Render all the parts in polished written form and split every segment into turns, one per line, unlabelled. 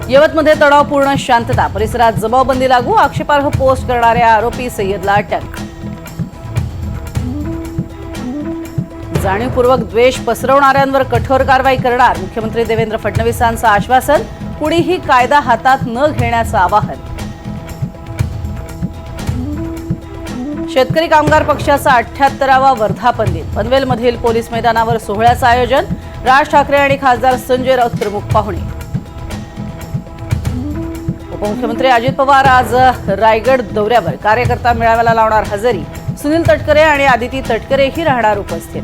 यवतमध्ये तणावपूर्ण शांतता, परिसरात जमावबंदी लागू, आक्षेपार्ह पोस्ट करणाऱ्या आरोपी सय्यदला अटक। जाणीवपूर्वक द्वेष पसरवणाऱ्यांवर कठोर कारवाई करणार, मुख्यमंत्री देवेंद्र फडणवीसांचं आश्वासन, कुणीही कायदा हातात न घेण्याचं आवाहन। शेतकरी कामगार पक्षाचा 78वा वर्धापन दिन, पनवेलमधील पोलीस मैदानावर सोहळ्याचं आयोजन, राज ठाकरे आणि खासदार संजय राऊत प्रमुख पाहुणे। उपमुख्यमंत्री अजित पवार आज रायगड दौऱ्यावर, कार्यकर्ता मेळाव्याला लावणार हजेरी, सुनील तटकरे आणि आदिती तटकरेही राहणार उपस्थित।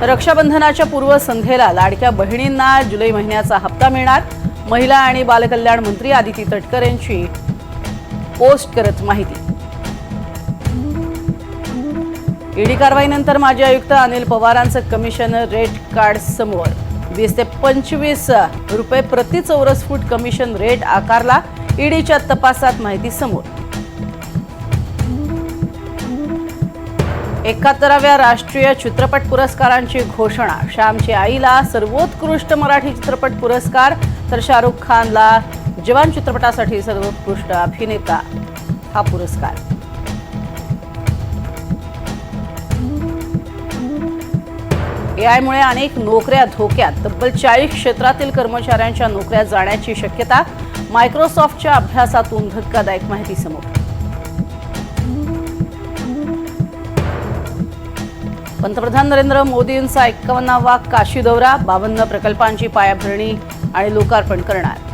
रक्षाबंधनाच्या पूर्वसंध्येला लाडक्या बहिणींना जुलै महिन्याचा हप्ता मिळणार, महिला आणि बालकल्याण मंत्री आदिती तटकरेंची पोस्ट करत माहिती। ईडी कारवाईनंतर माजी आयुक्त अनिल पवारांचं कमिशन रेट कार्ड समोर, 20 ते 25 रुपये प्रति चौरस फूट कमिशन रेट आकारला, ईडीच्या तपासात माहिती समोर। 71व्या राष्ट्रीय चित्रपट पुरस्कारांची घोषणा, श्यामची आईला सर्वोत्कृष्ट मराठी चित्रपट पुरस्कार, तर शाहरुख खानला जवान चित्रपटासाठी सर्वोत्कृष्ट अभिनेता हा पुरस्कार। एआयमुळे अनेक नोकऱ्या धोक्यात, तब्बल 40 क्षेत्रातील कर्मचाऱ्यांच्या नोकऱ्या जाण्याची शक्यता, मायक्रोसॉफ्टच्या अभ्यासातून धक्कादायक माहिती समोर। पंतप्रधान नरेंद्र मोदींचा 51वा काशी दौरा, 52 प्रकल्पांची पायाभरणी आणि लोकार्पण करणार।